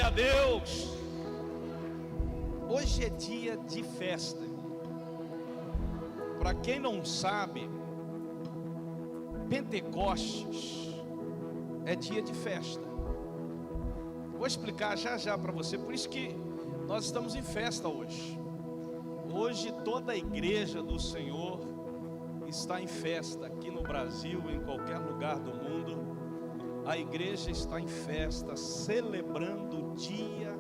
Glória a Deus. Hoje é dia de festa. Para quem não sabe, Pentecostes é dia de festa. Vou explicar já já para você. Por isso que nós estamos em festa hoje. Hoje toda a igreja do Senhor está em festa. Aqui no Brasil, em qualquer lugar do mundo, a igreja está em festa, celebrando o dia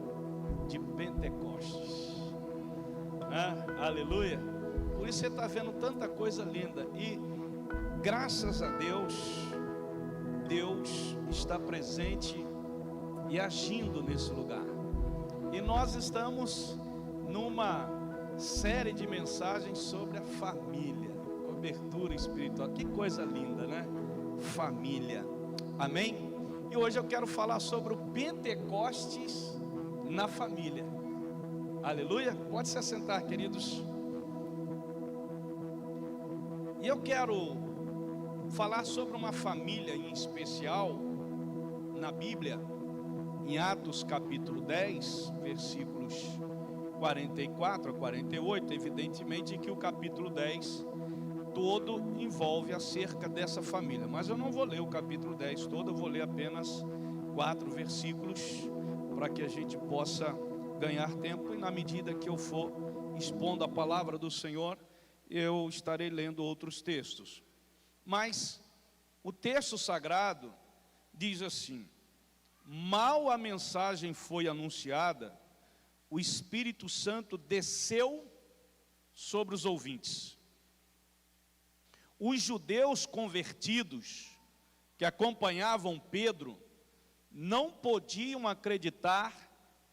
de Pentecostes. Aleluia. Por isso você está vendo tanta coisa linda. E graças a Deus, Deus está presente e agindo nesse lugar. E nós estamos numa série de mensagens sobre a família, cobertura espiritual. Que coisa linda, né? Família. Amém? E hoje eu quero falar sobre o Pentecostes na família. Aleluia. Pode se assentar, queridos. E eu quero falar sobre uma família em especial na Bíblia, em Atos capítulo 10, versículos 44 a 48, evidentemente que o capítulo 10 todo envolve acerca dessa família, mas eu não vou ler o capítulo 10 todo, eu vou ler apenas 4 versículos, para que a gente possa ganhar tempo, e na medida que eu for expondo a palavra do Senhor, eu estarei lendo outros textos. Mas o texto sagrado diz assim: mal a mensagem foi anunciada, o Espírito Santo desceu sobre os ouvintes. Os judeus convertidos que acompanhavam Pedro não podiam acreditar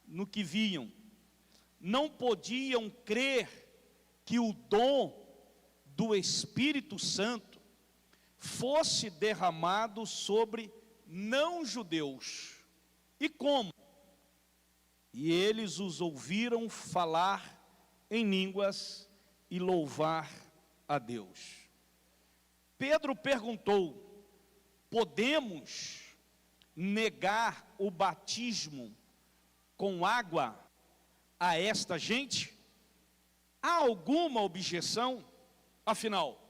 no que viam, não podiam crer que o dom do Espírito Santo fosse derramado sobre não-judeus. E como? E eles os ouviram falar em línguas e louvar a Deus. Pedro perguntou: podemos negar o batismo com água a esta gente? Há alguma objeção? Afinal,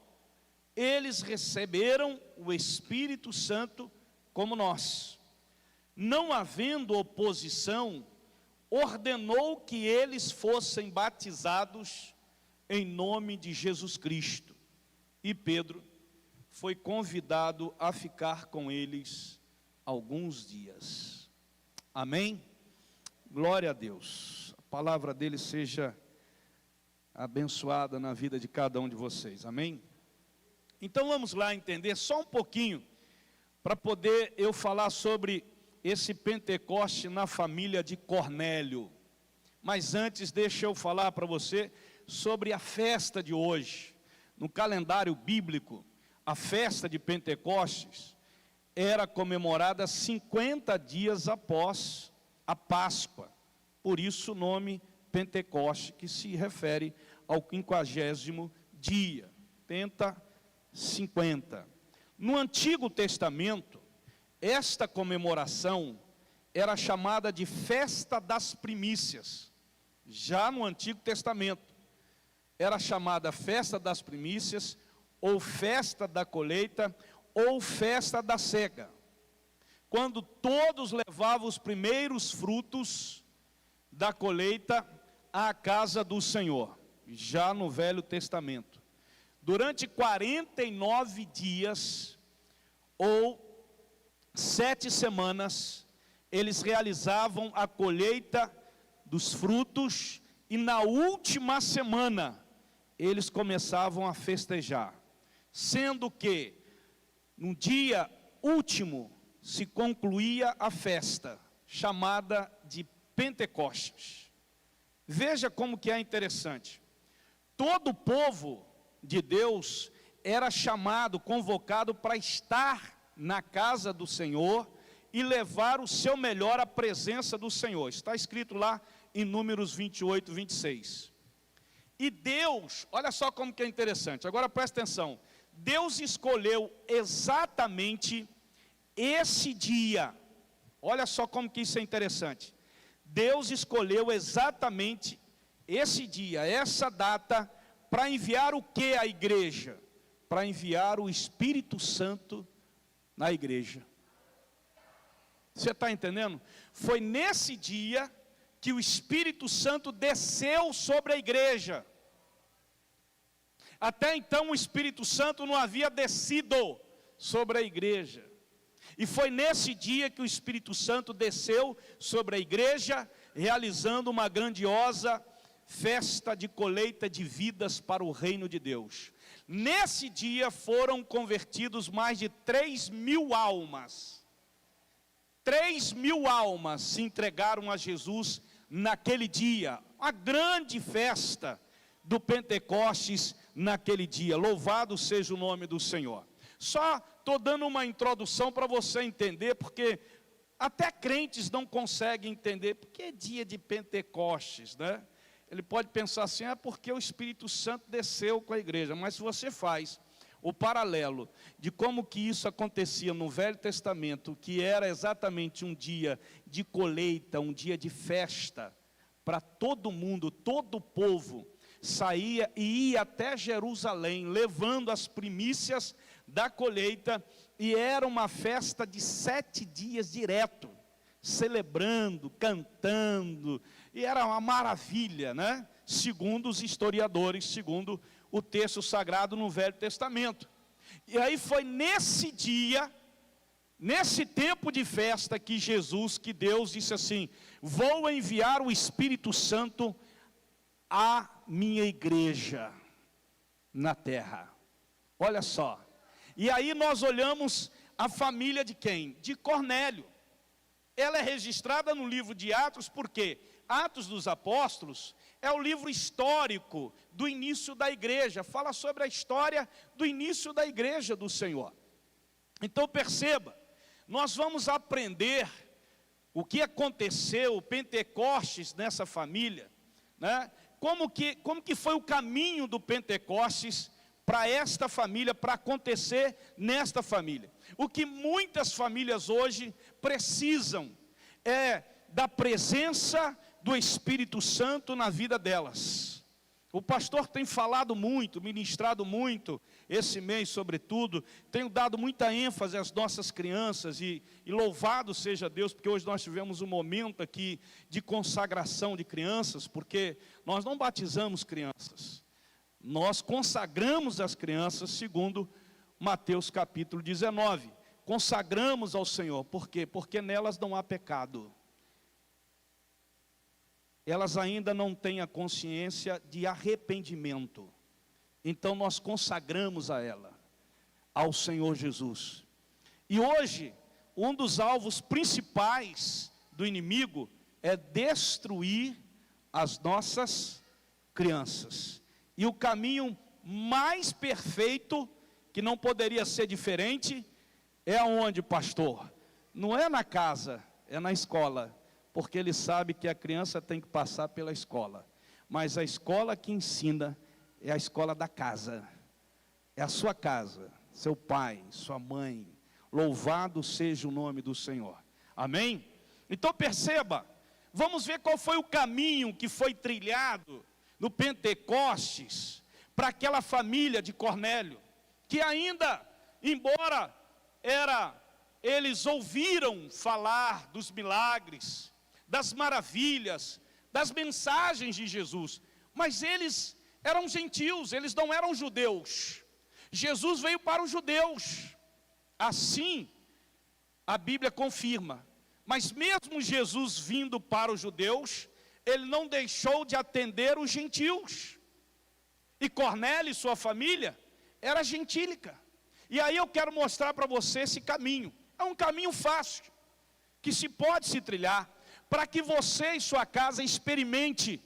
eles receberam o Espírito Santo como nós. Não havendo oposição, ordenou que eles fossem batizados em nome de Jesus Cristo. E Pedro foi convidado a ficar com eles alguns dias. Amém? Glória a Deus. A palavra dele seja abençoada na vida de cada um de vocês. Amém? Então vamos lá entender só um pouquinho, para poder eu falar sobre esse Pentecoste na família de Cornélio. Mas antes, deixa eu falar para você sobre a festa de hoje. No calendário bíblico, a festa de Pentecostes era comemorada 50 dias após a Páscoa. Por isso o nome Pentecoste, que se refere ao 50º dia. Penta 50. No Antigo Testamento, esta comemoração era chamada de Festa das Primícias. Já no Antigo Testamento, era chamada Festa das Primícias, ou Festa da Colheita, ou Festa da Cega, quando todos levavam os primeiros frutos da colheita à casa do Senhor. Já no Velho Testamento, durante 49 dias, ou 7 semanas, eles realizavam a colheita dos frutos, e na última semana, eles começavam a festejar, sendo que no dia último se concluía a festa, chamada de Pentecostes. Veja como que é interessante. Todo o povo de Deus era chamado, convocado para estar na casa do Senhor e levar o seu melhor à presença do Senhor. Está escrito lá em Números 28, 26. E Deus, olha só como que é interessante, agora presta atenção. Deus escolheu exatamente esse dia. Olha só como que isso é interessante. Deus escolheu exatamente esse dia, essa data, para enviar o que à igreja? Para enviar o Espírito Santo na igreja. Você está entendendo? Foi nesse dia que o Espírito Santo desceu sobre a igreja. Até então o Espírito Santo não havia descido sobre a igreja. E foi nesse dia que o Espírito Santo desceu sobre a igreja, realizando uma grandiosa festa de colheita de vidas para o reino de Deus. Nesse dia foram convertidos mais de 3.000 almas. 3.000 almas se entregaram a Jesus naquele dia. Uma grande festa do Pentecostes naquele dia. Louvado seja o nome do Senhor. Só estou dando uma introdução para você entender, porque até crentes não conseguem entender, porque é dia de Pentecostes, né? Ele pode pensar assim, porque o Espírito Santo desceu com a igreja, mas se você faz o paralelo de como que isso acontecia no Velho Testamento, que era exatamente um dia de colheita, um dia de festa, para todo mundo, todo o povo, saía e ia até Jerusalém, levando as primícias da colheita, e era uma festa de 7 dias direto, celebrando, cantando, e era uma maravilha, né? Segundo os historiadores, segundo o texto sagrado no Velho Testamento. E aí foi nesse dia, nesse tempo de festa, que Jesus, que Deus disse assim: vou enviar o Espírito Santo à minha igreja na terra. Olha só. E aí nós olhamos a família de quem? De Cornélio. Ela é registrada no livro de Atos, porque Atos dos Apóstolos é o livro histórico do início da igreja, fala sobre a história do início da igreja do Senhor. Então perceba, nós vamos aprender o que aconteceu, o Pentecostes nessa família, né? Como que foi o caminho do Pentecostes para esta família, para acontecer nesta família. O que muitas famílias hoje precisam é da presença do Espírito Santo na vida delas. O pastor tem falado muito, ministrado muito, esse mês sobretudo, tenho dado muita ênfase às nossas crianças, e louvado seja Deus, porque hoje nós tivemos um momento aqui de consagração de crianças, porque nós não batizamos crianças, nós consagramos as crianças segundo Mateus capítulo 19, consagramos ao Senhor. Por quê? Porque nelas não há pecado. Elas ainda não têm a consciência de arrependimento. Então nós consagramos a ela, ao Senhor Jesus. E hoje, um dos alvos principais do inimigo é destruir as nossas crianças. E o caminho mais perfeito, que não poderia ser diferente, é aonde, pastor? Não é na casa, é na escola. Porque ele sabe que a criança tem que passar pela escola. Mas a escola que ensina é a escola da casa. É a sua casa, seu pai, sua mãe. Louvado seja o nome do Senhor. Amém? Então perceba, vamos ver qual foi o caminho que foi trilhado no Pentecostes para aquela família de Cornélio, que ainda, embora eles ouviram falar dos milagres, das maravilhas, das mensagens de Jesus, mas eles eram gentios, eles não eram judeus. Jesus veio para os judeus, assim a Bíblia confirma. Mas mesmo Jesus vindo para os judeus, ele não deixou de atender os gentios. E Cornélio e sua família era gentílica. E aí eu quero mostrar para você esse caminho. É um caminho fácil, que se pode se trilhar, para que você e sua casa experimente,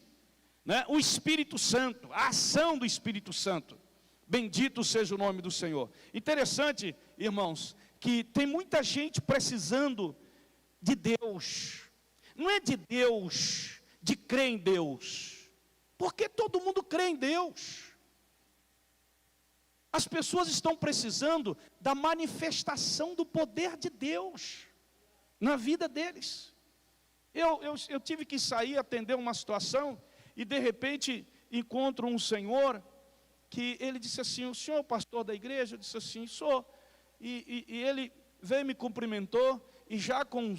né, o Espírito Santo, a ação do Espírito Santo. Bendito seja o nome do Senhor. Interessante, irmãos, que tem muita gente precisando de Deus. Não é de Deus, de crer em Deus, porque todo mundo crê em Deus. As pessoas estão precisando da manifestação do poder de Deus na vida deles. Eu tive que sair, atender uma situação, e de repente encontro um senhor, que ele disse assim: o senhor é o pastor da igreja? Eu disse assim: sou. E ele veio, me cumprimentou, e já com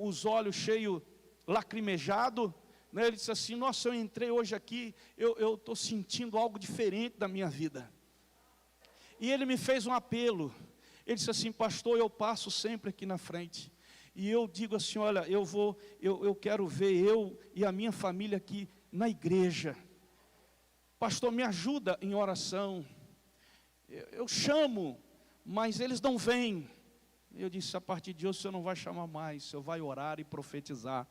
os olhos cheios, lacrimejado, né, ele disse assim: nossa, eu entrei hoje aqui, eu estou sentindo algo diferente da minha vida. E ele me fez um apelo. Ele disse assim: pastor, eu passo sempre aqui na frente, e eu digo assim: olha, eu quero ver eu e a minha família aqui na igreja. Pastor, me ajuda em oração. Eu chamo, mas eles não vêm. Eu disse: a partir de hoje você não vai chamar mais, você vai orar e profetizar,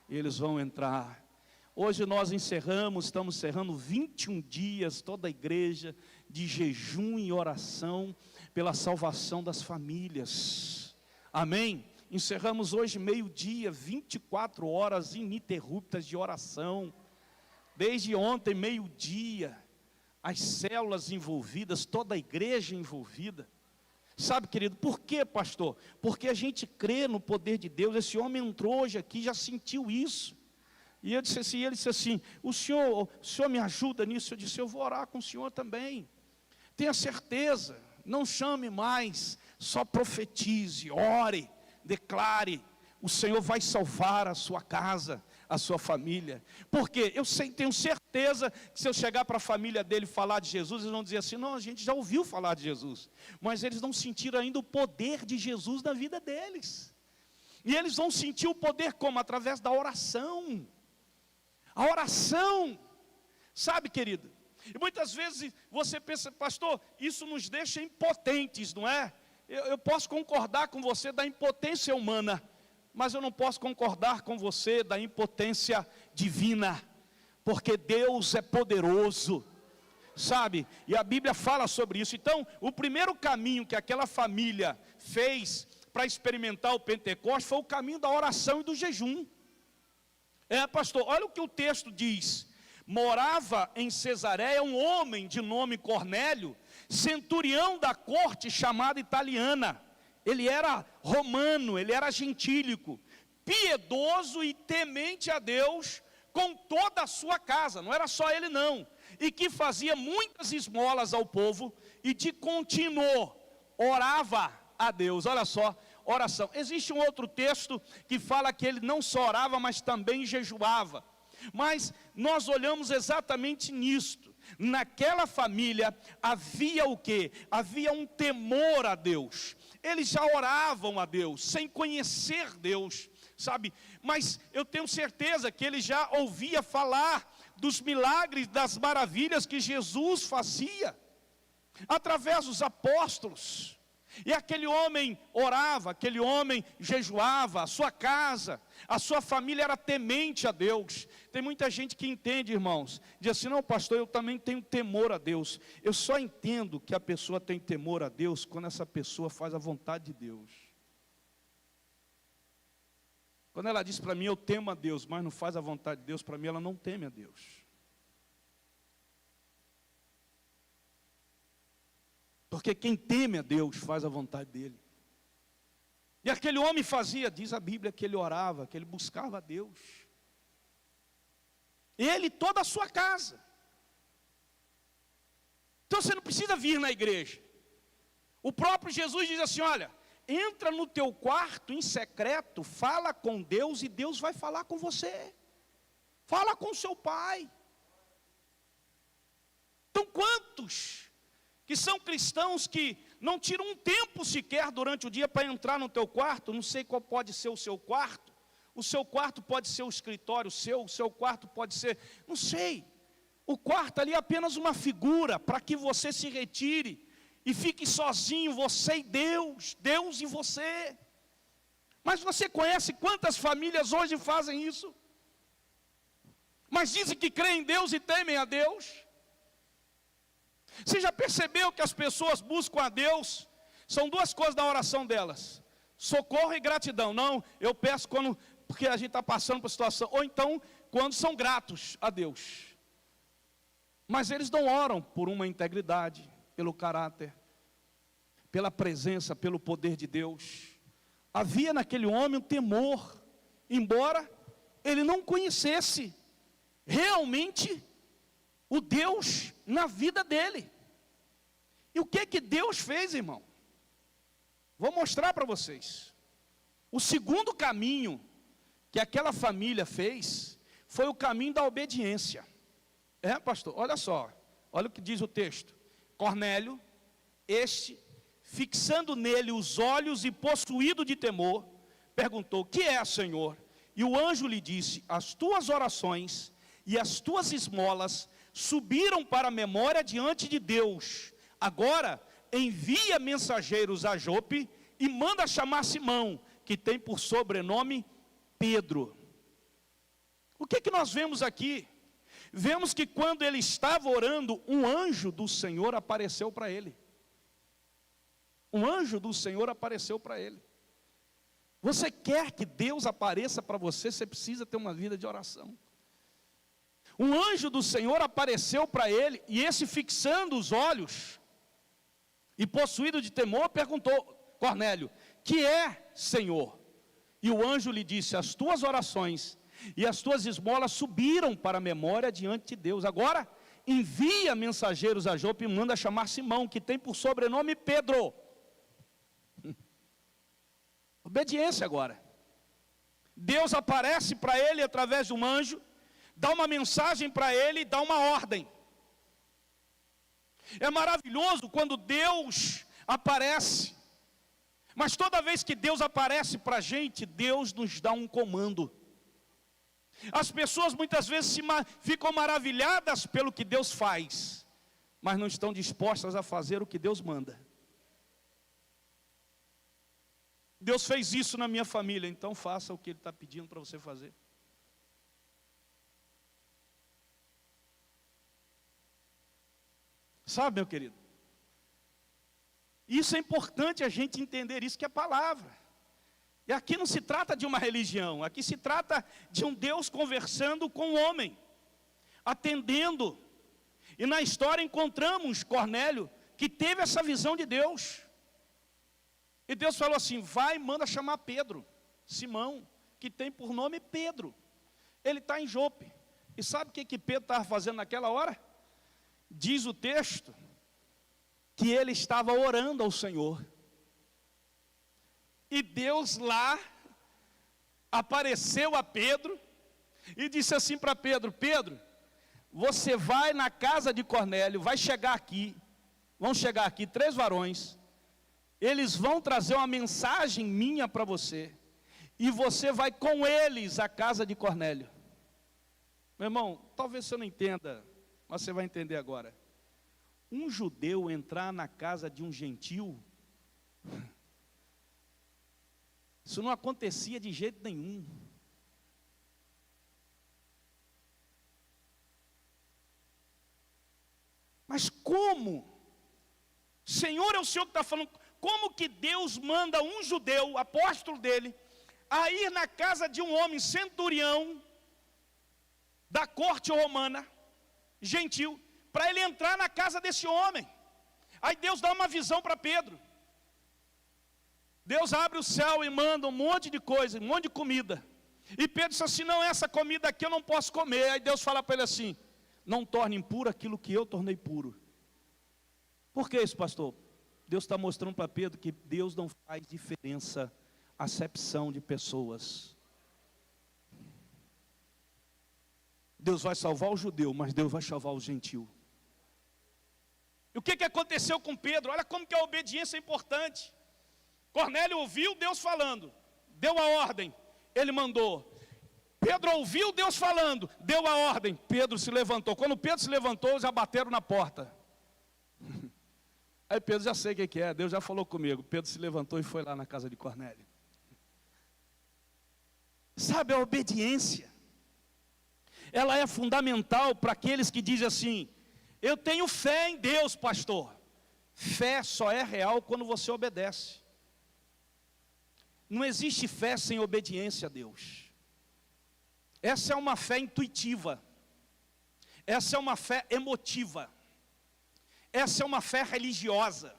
e eles vão entrar. Hoje nós estamos encerrando 21 dias, toda a igreja, de jejum e oração, pela salvação das famílias, amém? Encerramos hoje meio-dia, 24 horas ininterruptas de oração, desde ontem meio-dia, as células envolvidas, toda a igreja envolvida. Sabe, querido, por quê, pastor? Porque a gente crê no poder de Deus. Esse homem entrou hoje aqui, já sentiu isso, e ele disse assim: o senhor me ajuda nisso? Eu disse: eu vou orar com o senhor também. Tenha certeza, não chame mais, só profetize, ore, declare. O Senhor vai salvar a sua casa, a sua família. Porque tenho certeza que se eu chegar para a família dele e falar de Jesus, eles vão dizer assim: não, a gente já ouviu falar de Jesus, mas eles não sentiram ainda o poder de Jesus na vida deles. E eles vão sentir o poder como? Através da oração. A oração, sabe, querido? E muitas vezes você pensa: pastor, isso nos deixa impotentes, não é? Eu posso concordar com você da impotência humana, mas eu não posso concordar com você da impotência divina, porque Deus é poderoso, sabe? E a Bíblia fala sobre isso. Então, o primeiro caminho que aquela família fez para experimentar o Pentecostes foi o caminho da oração e do jejum. Pastor, olha o que o texto diz: morava em Cesareia um homem de nome Cornélio, centurião da corte chamada italiana. Ele era romano, ele era gentílico, piedoso e temente a Deus com toda a sua casa. Não era só ele não, e que fazia muitas esmolas ao povo, e de contínuo orava a Deus. Olha só, oração. Existe um outro texto que fala que ele não só orava, mas também jejuava. Mas nós olhamos exatamente nisto. Naquela família havia o quê? Havia um temor a Deus. Eles já oravam a Deus, sem conhecer Deus, sabe? Mas eu tenho certeza que ele já ouvia falar dos milagres, das maravilhas que Jesus fazia, através dos apóstolos. E aquele homem orava, aquele homem jejuava, a sua casa, a sua família era temente a Deus. Tem muita gente que entende, irmãos, diz assim: não, pastor, eu também tenho temor a Deus. Eu só entendo que a pessoa tem temor a Deus quando essa pessoa faz a vontade de Deus. Quando ela diz para mim: eu temo a Deus, mas não faz a vontade de Deus, para mim ela não teme a Deus. Porque quem teme a Deus faz a vontade dele. E aquele homem fazia, diz a Bíblia, que ele orava, que ele buscava a Deus. Ele e toda a sua casa. Então você não precisa vir na igreja. O próprio Jesus diz assim: olha, entra no teu quarto em secreto, fala com Deus e Deus vai falar com você. Fala com seu pai. Então quantos que são cristãos que não tiram um tempo sequer durante o dia para entrar no teu quarto? Não sei qual pode ser o seu quarto. O seu quarto pode ser o escritório seu, o seu quarto pode ser, não sei. O quarto ali é apenas uma figura para que você se retire e fique sozinho, você e Deus, Deus e você. Mas você conhece quantas famílias hoje fazem isso? Mas dizem que creem em Deus e temem a Deus. Você já percebeu que as pessoas buscam a Deus? São duas coisas da oração delas: socorro e gratidão. Não, eu peço porque a gente está passando por situação. Ou então, quando são gratos a Deus. Mas eles não oram por uma integridade, pelo caráter, pela presença, pelo poder de Deus. Havia naquele homem um temor, embora ele não conhecesse realmente o Deus na vida dele. E o que Deus fez, irmão? Vou mostrar para vocês. O segundo caminho que aquela família fez foi o caminho da obediência. Pastor, olha só, olha o que diz o texto. Cornélio, fixando nele os olhos e possuído de temor, perguntou: que é, Senhor? E o anjo lhe disse: as tuas orações e as tuas esmolas subiram para a memória diante de Deus. Agora envia mensageiros a Jope e manda chamar Simão, que tem por sobrenome Pedro. O que nós vemos aqui? Vemos que quando ele estava orando, um anjo do Senhor apareceu para ele. Um anjo do Senhor apareceu para ele. Você quer que Deus apareça para você, você precisa ter uma vida de oração. Um anjo do Senhor apareceu para ele, e esse, fixando os olhos e possuído de temor, perguntou: Cornélio, que é, Senhor? E o anjo lhe disse: as tuas orações e as tuas esmolas subiram para a memória diante de Deus. Agora envia mensageiros a Jope e manda chamar Simão, que tem por sobrenome Pedro. Obediência agora. Deus aparece para ele através de um anjo, dá uma mensagem para ele e dá uma ordem. É maravilhoso quando Deus aparece, mas toda vez que Deus aparece para a gente, Deus nos dá um comando. As pessoas muitas vezes ficam maravilhadas pelo que Deus faz, mas não estão dispostas a fazer o que Deus manda. Deus fez isso na minha família, então faça o que Ele está pedindo para você fazer. Sabe, meu querido? Isso é importante a gente entender, isso que é palavra. E aqui não se trata de uma religião, aqui se trata de um Deus conversando com o homem, atendendo. E na história encontramos Cornélio, que teve essa visão de Deus. E Deus falou assim: vai, manda chamar Pedro, Simão, que tem por nome Pedro. Ele está em Jope. E sabe o que Pedro estava fazendo naquela hora? Diz o texto que ele estava orando ao Senhor. E Deus lá apareceu a Pedro e disse assim para Pedro: Pedro, você vai na casa de Cornélio, vai chegar aqui, vão chegar aqui 3 varões, eles vão trazer uma mensagem minha para você, e você vai com eles à casa de Cornélio. Meu irmão, talvez você não entenda, mas você vai entender agora. Um judeu entrar na casa de um gentil, isso não acontecia de jeito nenhum. Mas como? Senhor, é o Senhor que está falando. Como que Deus manda um judeu, apóstolo dele, a ir na casa de um homem centurião da corte romana, gentil, para ele entrar na casa desse homem? Aí Deus dá uma visão para Pedro. Deus abre o céu e manda um monte de coisa, um monte de comida. E Pedro disse assim: não, essa comida aqui eu não posso comer. Aí Deus fala para ele assim: não torne impuro aquilo que eu tornei puro. Por que isso, pastor? Deus está mostrando para Pedro que Deus não faz diferença, acepção de pessoas. Deus vai salvar o judeu, mas Deus vai salvar o gentil. E o que aconteceu com Pedro? Olha como que a obediência é importante. Cornélio ouviu Deus falando, deu a ordem, ele mandou. Pedro ouviu Deus falando, deu a ordem, Pedro se levantou. Quando Pedro se levantou, já bateram na porta. Aí Pedro, já sei o que é, Deus já falou comigo. Pedro se levantou e foi lá na casa de Cornélio. Sabe, a obediência, ela é fundamental para aqueles que dizem assim: eu tenho fé em Deus, pastor. Fé só é real quando você obedece. Não existe fé sem obediência a Deus. Essa é uma fé intuitiva. Essa é uma fé emotiva. Essa é uma fé religiosa.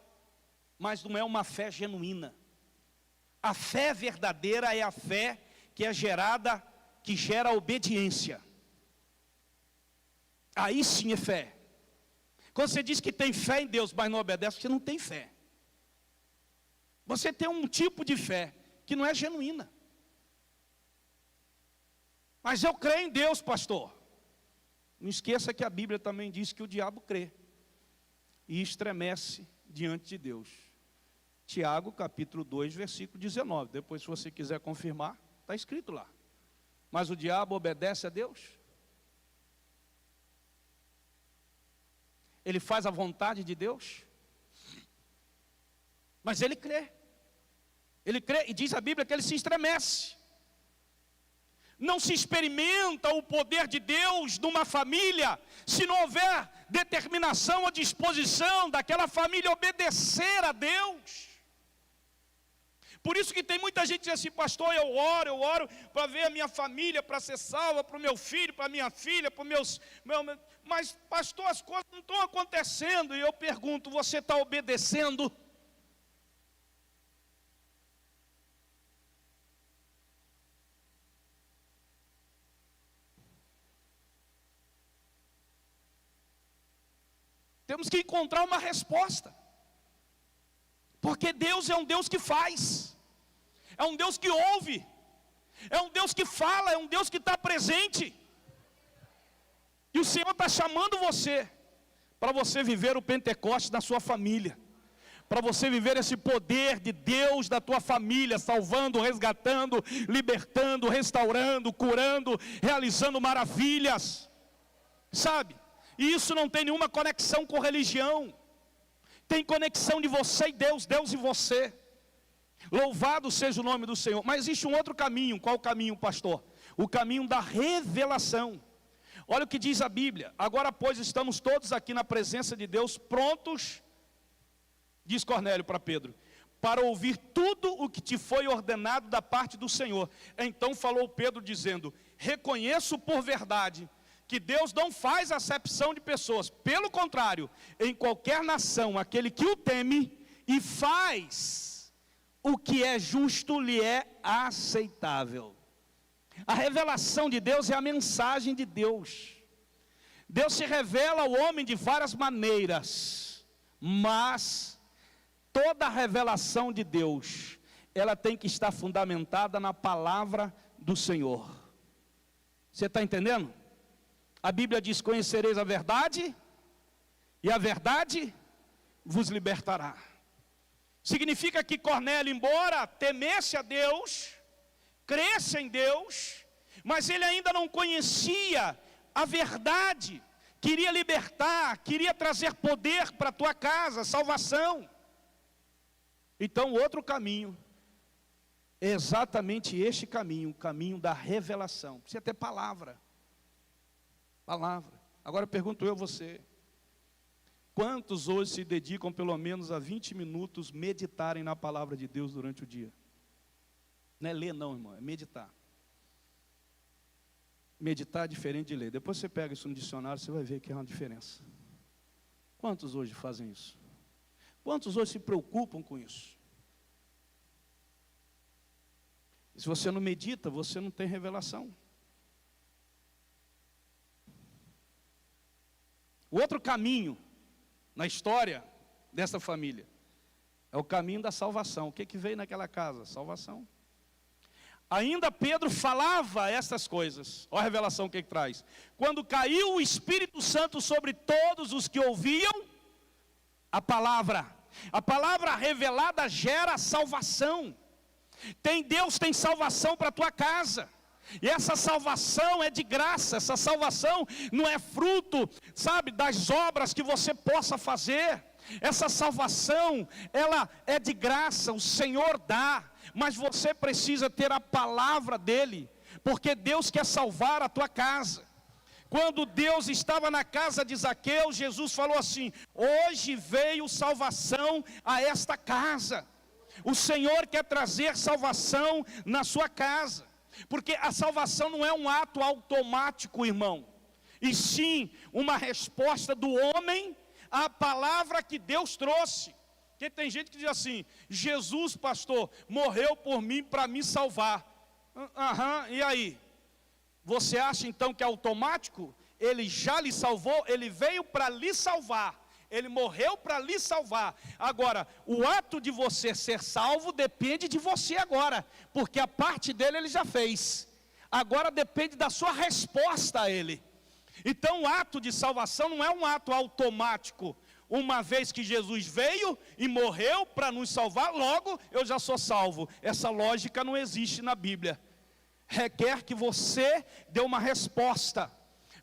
Mas não é uma fé genuína. A fé verdadeira é a fé que é gerada, que gera obediência. Aí sim é fé. Quando você diz que tem fé em Deus, mas não obedece, você não tem fé. Você tem um tipo de fé que não é genuína. Mas eu creio em Deus, pastor. Não esqueça que a Bíblia também diz que o diabo crê e estremece diante de Deus. Tiago, capítulo 2, versículo 19. Depois, se você quiser confirmar, está escrito lá. Mas o diabo obedece a Deus? Ele faz a vontade de Deus? Mas ele crê. Ele crê, e diz a Bíblia que ele se estremece. Não se experimenta o poder de Deus numa família se não houver determinação ou disposição daquela família obedecer a Deus. Por isso que tem muita gente que diz assim, pastor, eu oro para ver a minha família, para ser salva, para o meu filho, para a minha filha, para os meus... Mas, pastor, as coisas não estão acontecendo. E eu pergunto, você está obedecendo? Temos que encontrar uma resposta. Porque Deus é um Deus que faz. É um Deus que ouve. É um Deus que fala. É um Deus que está presente. E o Senhor está chamando você para você viver o Pentecostes na sua família. Para você viver esse poder de Deus da tua família, salvando, resgatando, libertando, restaurando, curando, realizando maravilhas. Sabe? E isso não tem nenhuma conexão com religião. Tem conexão de você e Deus, Deus e você. Louvado seja o nome do Senhor. Mas existe um outro caminho. Qual o caminho, pastor? O caminho da revelação. Olha o que diz a Bíblia. Agora, pois, estamos todos aqui na presença de Deus, prontos, diz Cornélio para Pedro, para ouvir tudo o que te foi ordenado da parte do Senhor. Então falou Pedro dizendo, reconheço por verdade que Deus não faz acepção de pessoas. Pelo contrário, em qualquer nação, aquele que o teme e faz o que é justo lhe é aceitável. A revelação de Deus é a mensagem de Deus. Deus se revela ao homem de várias maneiras, mas toda a revelação de Deus, ela tem que estar fundamentada na palavra do Senhor. Você está entendendo? A Bíblia diz, conhecereis a verdade, e a verdade vos libertará. Significa que Cornélio, embora temesse a Deus, cresce em Deus, mas ele ainda não conhecia a verdade, queria libertar, queria trazer poder para a tua casa, salvação. Então outro caminho, é exatamente este caminho, o caminho da revelação. Precisa ter palavra. Agora pergunto eu a você, quantos hoje se dedicam pelo menos a 20 minutos meditarem na palavra de Deus durante o dia? Não é ler não, irmão, é meditar. Meditar é diferente de ler. Depois você pega isso no dicionário, você vai ver que é uma diferença. Quantos hoje fazem isso? Quantos hoje se preocupam com isso? Se você não medita, você não tem revelação. O outro caminho na história dessa família é o caminho da salvação. O que veio naquela casa? Salvação. Ainda Pedro falava essas coisas. Olha a revelação que traz. Quando caiu o Espírito Santo sobre todos os que ouviam a palavra revelada gera salvação. Deus tem salvação para a tua casa. E essa salvação é de graça. Essa salvação não é fruto, sabe, das obras que você possa fazer. Essa salvação, ela é de graça, o Senhor dá. Mas você precisa ter a palavra dEle, porque Deus quer salvar a tua casa. Quando Deus estava na casa de Zaqueu, Jesus falou assim, hoje veio salvação a esta casa. O Senhor quer trazer salvação na sua casa. Porque a salvação não é um ato automático, irmão, e sim uma resposta do homem à palavra que Deus trouxe. Porque tem gente que diz assim, Jesus, pastor, morreu por mim para me salvar. E aí? Você acha então que é automático? Ele já lhe salvou, ele veio para lhe salvar. Ele morreu para lhe salvar. Agora, o ato de você ser salvo depende de você agora, porque a parte dele ele já fez. Agora depende da sua resposta a ele. Então o ato de salvação não é um ato automático. Uma vez que Jesus veio e morreu para nos salvar, logo eu já sou salvo. Essa lógica não existe na Bíblia. Requer que você dê uma resposta.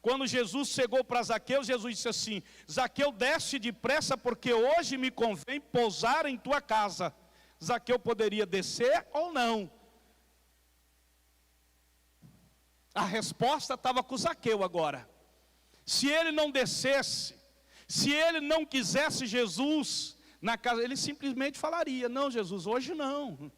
Quando Jesus chegou para Zaqueu, Jesus disse assim: Zaqueu, desce depressa, porque hoje me convém pousar em tua casa. Zaqueu poderia descer ou não. A resposta estava com Zaqueu agora. Se ele não descesse, se ele não quisesse Jesus na casa, ele simplesmente falaria: não, Jesus, hoje não.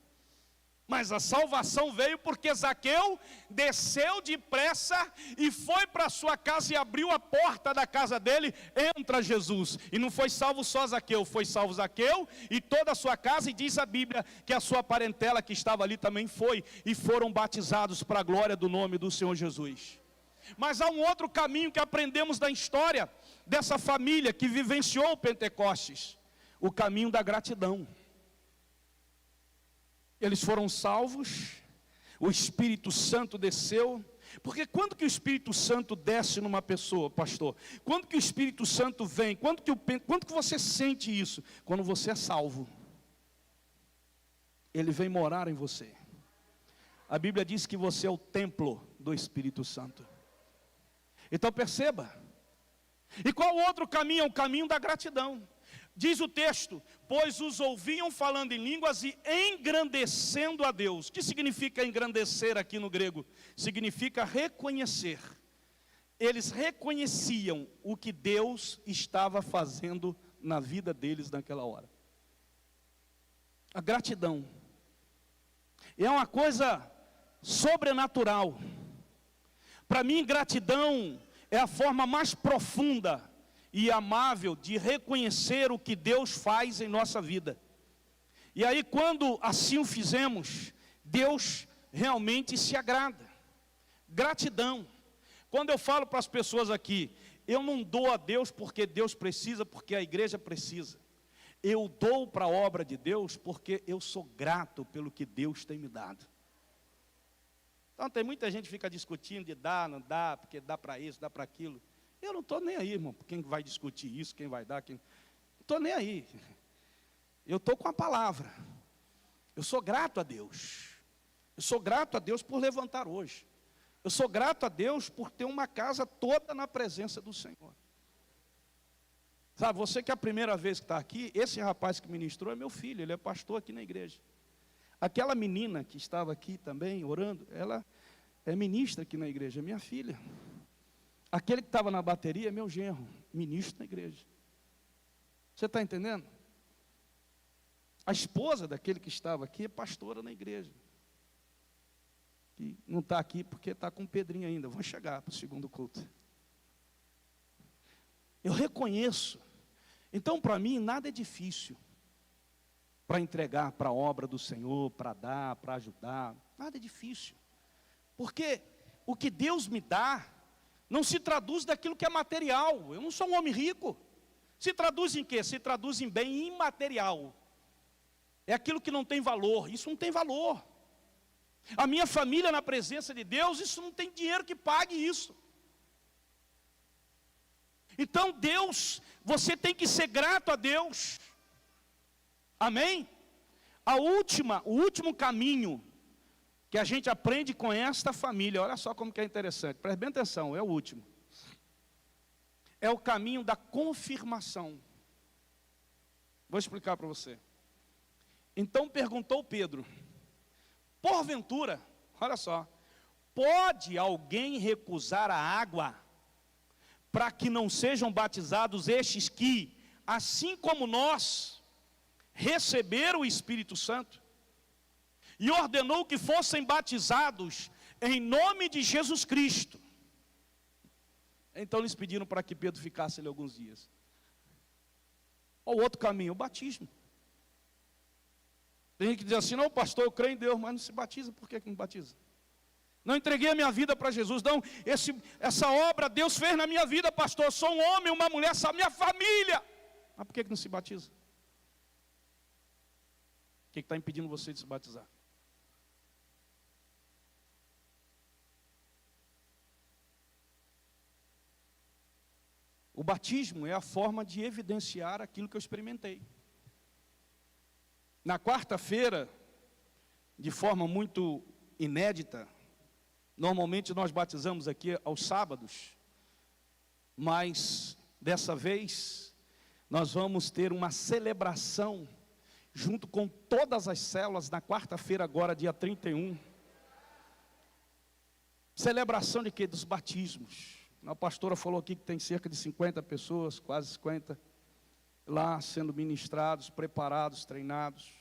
Mas a salvação veio porque Zaqueu desceu depressa e foi para a sua casa e abriu a porta da casa dele. Entra Jesus. E não foi salvo só Zaqueu, foi salvo Zaqueu e toda a sua casa. E diz a Bíblia que a sua parentela que estava ali também foi. E foram batizados para a glória do nome do Senhor Jesus. Mas há um outro caminho que aprendemos da história dessa família que vivenciou o Pentecostes. O caminho da gratidão. Eles foram salvos, o Espírito Santo desceu. Porque quando que o Espírito Santo desce numa pessoa, pastor? Quando que o Espírito Santo vem? Quando que você sente isso? Quando você é salvo. Ele vem morar em você. A Bíblia diz que você é o templo do Espírito Santo. Então perceba. E qual o outro caminho? É o caminho da gratidão. Diz o texto: pois os ouviam falando em línguas e engrandecendo a Deus. O que significa engrandecer aqui no grego? Significa reconhecer. Eles reconheciam o que Deus estava fazendo na vida deles naquela hora. A gratidão é uma coisa sobrenatural. Para mim, gratidão é a forma mais profunda e amável de reconhecer o que Deus faz em nossa vida. E aí, quando assim o fizemos, Deus realmente se agrada. Gratidão. Quando eu falo para as pessoas aqui, eu não dou a Deus porque Deus precisa, porque a igreja precisa. Eu dou para a obra de Deus porque eu sou grato pelo que Deus tem me dado. Então tem muita gente que fica discutindo de dar, não dá, porque dá para isso, dá para aquilo. Eu não estou nem aí, irmão, quem vai discutir isso, quem vai dar, quem... Não estou nem aí. Eu estou com a palavra. Eu sou grato a Deus. Eu sou grato a Deus por levantar hoje. Eu sou grato a Deus por ter uma casa toda na presença do Senhor. Sabe, você que é a primeira vez que está aqui, esse rapaz que ministrou é meu filho, ele é pastor aqui na igreja. Aquela menina que estava aqui também orando, ela é ministra aqui na igreja, é minha filha. Aquele que estava na bateria é meu genro, ministro na igreja. Você está entendendo? A esposa daquele que estava aqui é pastora na igreja. Que não está aqui porque está com o Pedrinho ainda. Vão chegar para o segundo culto. Eu reconheço. Então, para mim, nada é difícil. Para entregar para a obra do Senhor, para dar, para ajudar. Nada é difícil. Porque o que Deus me dá não se traduz daquilo que é material. Eu não sou um homem rico. Se traduz em quê? Se traduz em bem imaterial. É aquilo que não tem valor. Isso não tem valor. A minha família na presença de Deus, isso não tem dinheiro que pague isso. Então Deus, você tem que ser grato a Deus. Amém? O último caminho que a gente aprende com esta família, olha só como que é interessante, preste bem atenção, é o último. É o caminho da confirmação. Vou explicar para você. Então perguntou Pedro: porventura, olha só, pode alguém recusar a água para que não sejam batizados estes que, assim como nós, receberam o Espírito Santo? E ordenou que fossem batizados em nome de Jesus Cristo. Então eles pediram para que Pedro ficasse ali alguns dias. O outro caminho, o batismo. Tem gente que diz assim: não, pastor, eu creio em Deus, mas não se batiza. Por que não batiza? Não entreguei a minha vida para Jesus. Não, essa obra Deus fez na minha vida, pastor. Eu sou um homem, uma mulher, essa minha família. Mas por que não se batiza? O que está impedindo você de se batizar? O batismo é a forma de evidenciar aquilo que eu experimentei. Na quarta-feira, de forma muito inédita, normalmente nós batizamos aqui aos sábados, mas dessa vez nós vamos ter uma celebração junto com todas as células na quarta-feira agora, dia 31. Celebração de quê? Dos batismos. A pastora falou aqui que tem cerca de 50 pessoas, quase 50, lá sendo ministrados, preparados, treinados.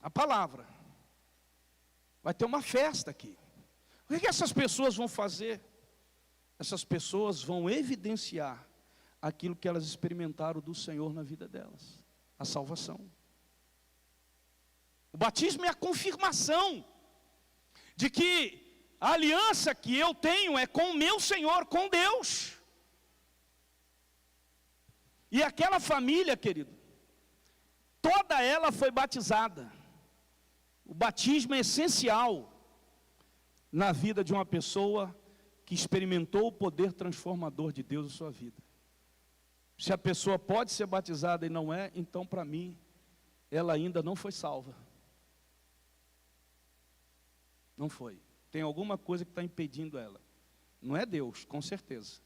A palavra. Vai ter uma festa aqui. O que essas pessoas vão fazer? Essas pessoas vão evidenciar aquilo que elas experimentaram do Senhor na vida delas. A salvação. O batismo é a confirmação de que a aliança que eu tenho é com o meu Senhor, com Deus. E aquela família, querido, toda ela foi batizada. O batismo é essencial na vida de uma pessoa que experimentou o poder transformador de Deus em sua vida. Se a pessoa pode ser batizada e não é, então para mim, ela ainda não foi salva. Não foi. Tem alguma coisa que está impedindo ela. Não é Deus, com certeza.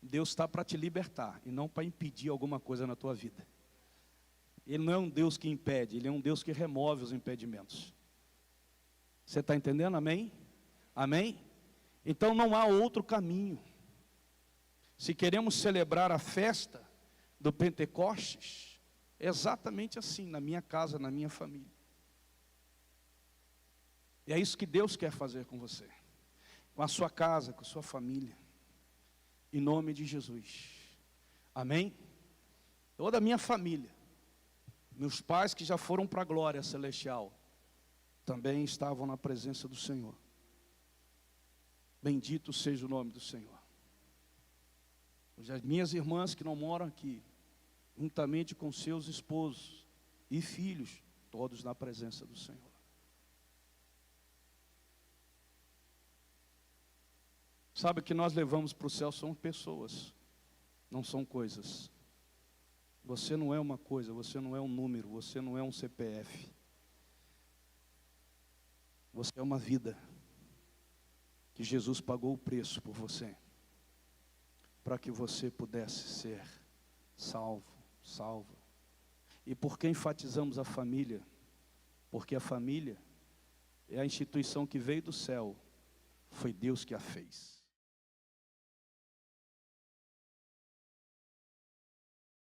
Deus está para te libertar e não para impedir alguma coisa na tua vida. Ele não é um Deus que impede, Ele é um Deus que remove os impedimentos. Você está entendendo? Amém? Amém? Então não há outro caminho. Se queremos celebrar a festa do Pentecostes, é exatamente assim, na minha casa, na minha família. E é isso que Deus quer fazer com você, com a sua casa, com a sua família, em nome de Jesus, amém? Toda a minha família, meus pais que já foram para a glória celestial, também estavam na presença do Senhor. Bendito seja o nome do Senhor. As minhas irmãs que não moram aqui, juntamente com seus esposos e filhos, todos na presença do Senhor. Sabe, o que nós levamos para o céu são pessoas, não são coisas. Você não é uma coisa, você não é um número, você não é um CPF. Você é uma vida que Jesus pagou o preço por você, para que você pudesse ser salvo, salva. E por que enfatizamos a família? Porque a família é a instituição que veio do céu, foi Deus que a fez.